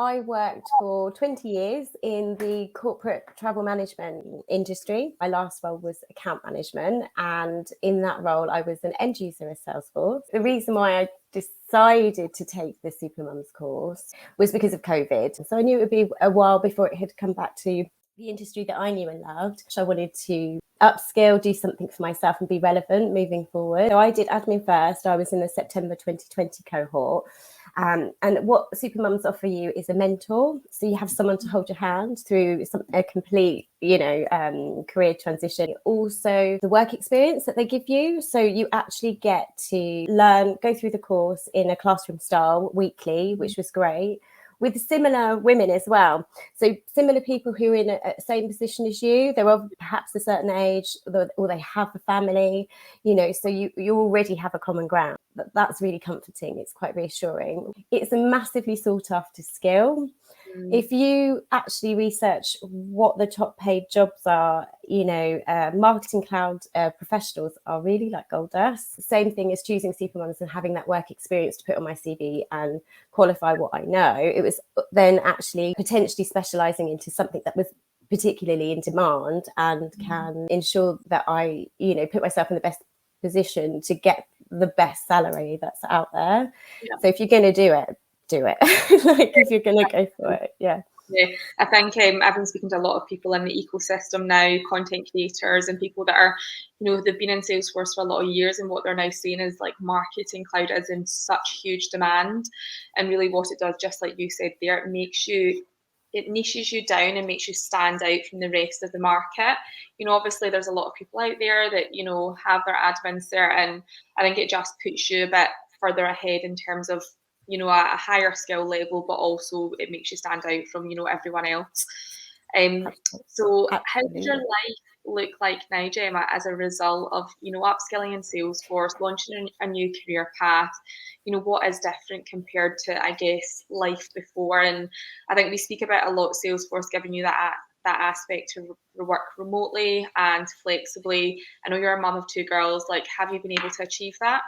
I worked for 20 years in the corporate travel management industry. My last role was account management, and in that role, I was an end user of Salesforce. The reason why I decided to take the Supermums course was because of COVID. So I knew it would be a while before it had come back to the industry that I knew and loved. So I wanted to upskill, do something for myself and be relevant moving forward. So I did admin first. I was in the September 2020 cohort. And what Supermums offer you is a mentor. So you have someone to hold your hand through a complete, career transition. Also, the work experience that they give you. So you actually get to learn, go through the course in a classroom style weekly, which was great, with similar women as well. So similar people who are in a same position as you. They're of perhaps a certain age, or they have a family, so you already have a common ground. That's really comforting. It's quite reassuring. It's a massively sought after skill. If you actually research what the top paid jobs are, marketing cloud professionals are really like gold dust. Same thing as choosing Supermums and having that work experience to put on my CV and qualify what I know. It was then actually potentially specialising into something that was particularly in demand and can ensure that I, put myself in the best position to get the best salary that's out there. Yeah. So if you're going to do it, like if you're going to go for it. Yeah, I think I've been speaking to a lot of people in the ecosystem now, content creators and people that are, they've been in Salesforce for a lot of years, and what they're now seeing is like marketing cloud is in such huge demand. And really what it does, just like you said there, it niches you down and makes you stand out from the rest of the market. Obviously there's a lot of people out there that, have their admins there, and I think it just puts you a bit further ahead in terms of, a higher skill level, but also it makes you stand out from, everyone else. So how does your life look like now, Gemma, as a result of, upskilling in Salesforce, launching a new career path? What is different compared to, I guess, life before? And I think we speak about a lot, Salesforce giving you that aspect to work remotely and flexibly. I know you're a mum of 2 girls. Like, have you been able to achieve that?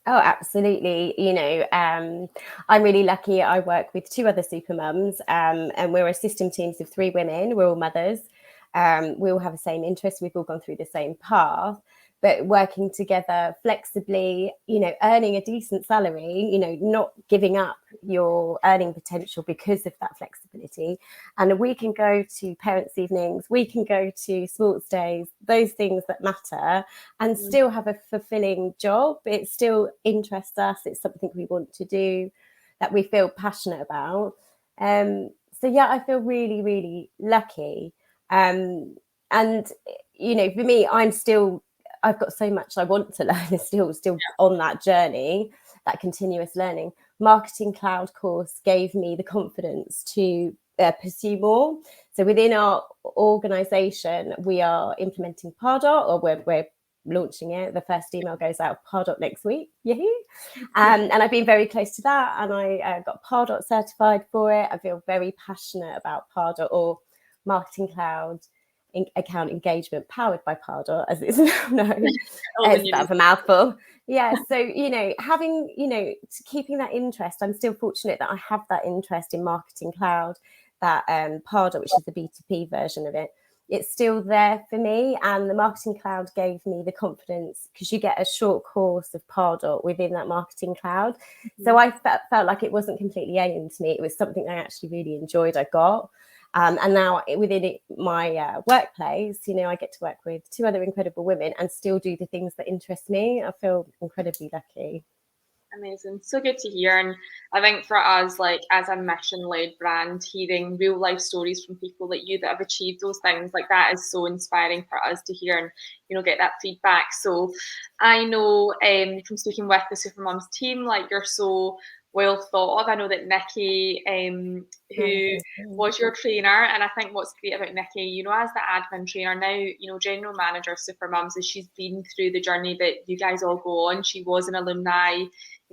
Oh, absolutely. I'm really lucky. I work with 2 other Supermums, and we're a system teams of 3 women. We're all mothers. We all have the same interests. We've all gone through the same path, but working together flexibly, earning a decent salary, not giving up your earning potential because of that flexibility. And we can go to parents' evenings, we can go to sports days, those things that matter, and still have a fulfilling job. It still interests us. It's something we want to do, that we feel passionate about. So yeah, I feel really, really lucky. And, for me, I've got so much I want to learn, still on that journey, that continuous learning. Marketing Cloud course gave me the confidence to pursue more. So within our organisation, we are implementing Pardot, or we're launching it. The first email goes out Pardot next week. Yahoo! And I've been very close to that, and I got Pardot certified for it. I feel very passionate about Pardot, or Marketing Cloud account engagement powered by Pardot, as it's now known. It's a bit of a mouthful. Yeah, so having keeping that interest. I'm still fortunate that I have that interest in Marketing Cloud, that Pardot, which is the B2P version of it. It's still there for me, and the Marketing Cloud gave me the confidence, because you get a short course of Pardot within that Marketing Cloud. So I felt like it wasn't completely alien to me. It was something I actually really enjoyed. I got. And now within my workplace, I get to work with 2 other incredible women and still do the things that interest me. I feel incredibly lucky. Amazing. So good to hear. And I think for us, like as a mission-led brand, hearing real life stories from people like you that have achieved those things, like that is so inspiring for us to hear and, get that feedback. So I know from speaking with the Supermums team, like you're so well thought of. I know that Nikki, who was your trainer, and I think what's great about Nikki, as the admin trainer now, general manager of Supermums, is she's been through the journey that you guys all go on. She was an alumni,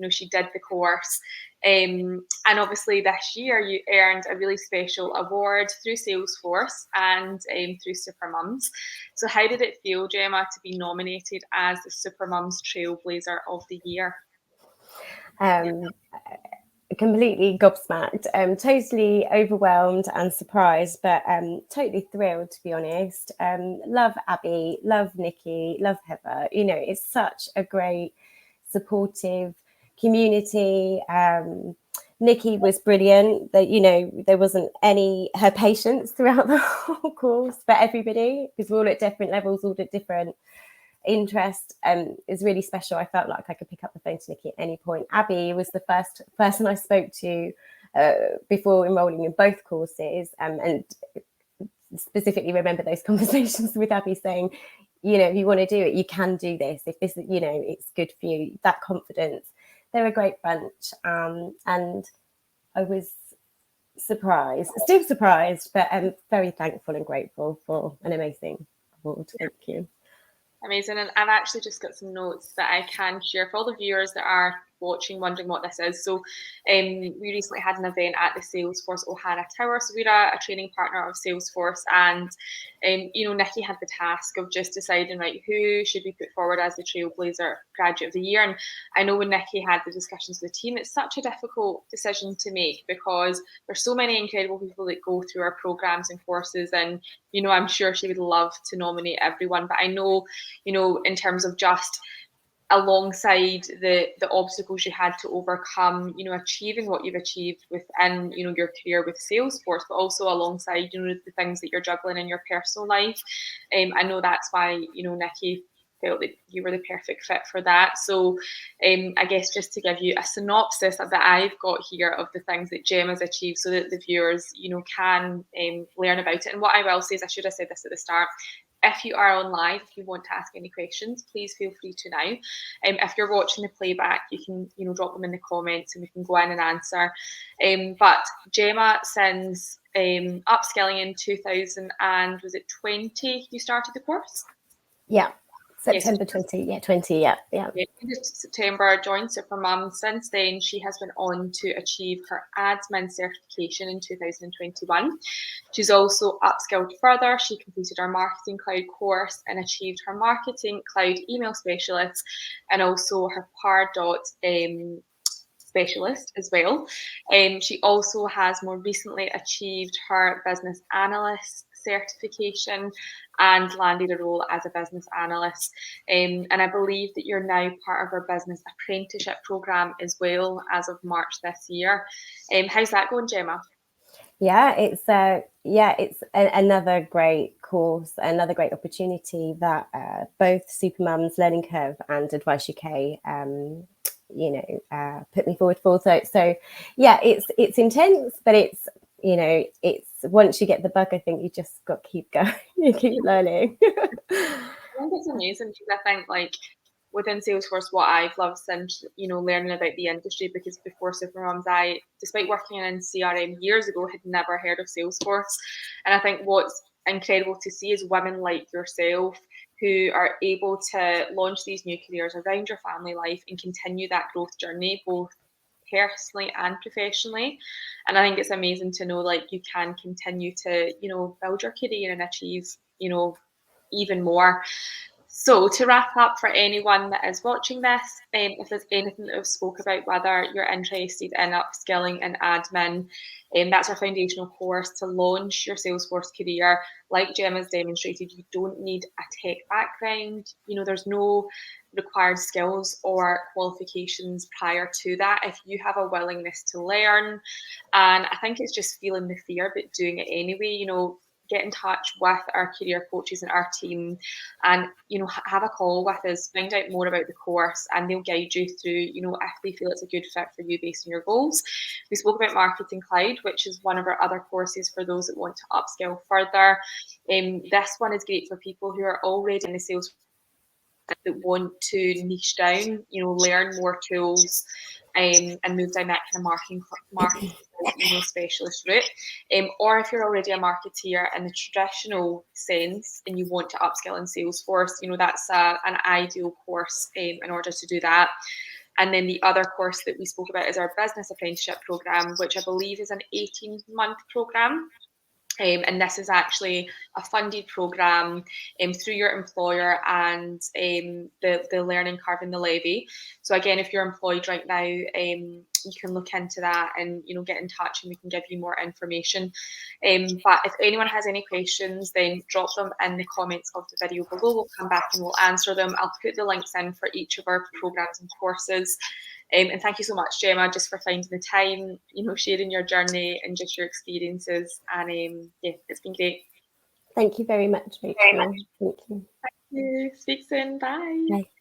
she did the course. And obviously this year you earned a really special award through Salesforce and through Supermums. So how did it feel, Gemma, to be nominated as the Supermums Trailblazer of the Year? completely gobsmacked, totally overwhelmed and surprised, but totally thrilled, to be honest. Love Abby, love Nikki, love Heather. You know, it's such a great, supportive community. Nikki was brilliant. That, you know, there wasn't her patience throughout the whole course for everybody, because we're all at different levels, all at different interest, is really special. I felt like I could pick up the phone to Nikki at any point. Abby was the first person I spoke to before enrolling in both courses, and specifically remember those conversations with Abby saying, you know, if you want to do it, you can do this. If this, you know, it's good for you, that confidence. They're a great bunch, and I was surprised, still surprised, but I'm very thankful and grateful for an amazing award. Thank you. Amazing. And I've actually just got some notes that I can share for all the viewers that are watching, wondering what this is. So we recently had an event at the Salesforce Ohana Tower. So we're a training partner of Salesforce, and you know, Nikki had the task of just deciding, right, who should we put forward as the Trailblazer Graduate of the Year. And I know when Nikki had the discussions with the team, it's such a difficult decision to make, because there's so many incredible people that go through our programs and courses, and you know, I'm sure she would love to nominate everyone, but I know, you know, in terms of just alongside the obstacles you had to overcome, you know, achieving what you've achieved within, you know, your career with Salesforce, but also alongside, you know, the things that you're juggling in your personal life. I know that's why, you know, Nikki felt that you were the perfect fit for that. So I guess just to give you a synopsis that I've got here of the things that Gemma's achieved, so that the viewers, you know, can learn about it. And what I will say is, I should have said this at the start, if you are on live, if you want to ask any questions, please feel free to now. If you're watching the playback, you can, you know, drop them in the comments and we can go in and answer. But Gemma, since upskilling in 2000 and was it 20 you started the course? Yeah. September 20, yeah, 20, yeah. September, joined Supermum. Since then, she has been on to achieve her admin certification in 2021. She's also upskilled further. She completed her Marketing Cloud course and achieved her Marketing Cloud email specialist, and also her Pardot specialist as well. She also has more recently achieved her business analyst certification and landed a role as a business analyst. And I believe that you're now part of our business apprenticeship program as well as of March this year. How's that going, Gemma? Yeah, it's another great course, another great opportunity that both Supermums, Learning Curve, and Advice UK, you know, put me forward for. So yeah, it's intense, but it's, you know, it's once you get the bug, I think you just got to keep going, you keep learning. I think it's amazing, because I think, like, within Salesforce, what I've loved since, you know, learning about the industry, because before Supermums, I, despite working in CRM years ago, had never heard of Salesforce. And I think what's incredible to see is women like yourself who are able to launch these new careers around your family life and continue that growth journey, both personally and professionally. And I think it's amazing to know, like, you can continue to, you know, build your career and achieve, you know, even more. So to wrap up, for anyone that is watching this, if there's anything that we've spoke about, whether you're interested in upskilling and admin, that's our foundational course to launch your Salesforce career. Like Gemma's demonstrated, you don't need a tech background. You know, there's no required skills or qualifications prior to that. If you have a willingness to learn, and I think it's just feeling the fear but doing it anyway, you know, get in touch with our career coaches and our team, and, you know, have a call with us, find out more about the course, and they'll guide you through, you know, if they feel it's a good fit for you based on your goals. We spoke about Marketing Cloud, which is one of our other courses for those that want to upskill further. This one is great for people who are already in the sales that want to niche down, you know, learn more tools, and move down that kind of marketing you know, specialist route. Or if you're already a marketeer in the traditional sense and you want to upskill in Salesforce, you know, that's an ideal course in order to do that. And then the other course that we spoke about is our business apprenticeship program, which I believe is an 18-month program. And this is actually a funded programme through your employer and the Learning Curve and the Levy. So again, if you're employed right now, you can look into that and get in touch and we can give you more information. But if anyone has any questions, then drop them in the comments of the video below. We'll come back and we'll answer them. I'll put the links in for each of our programmes and courses. And thank you so much, Gemma, just for finding the time, sharing your journey and just your experiences. And yeah, it's been great. Thank you very much, Rachel. Thank you. Thank you. Speak soon. Bye. Bye.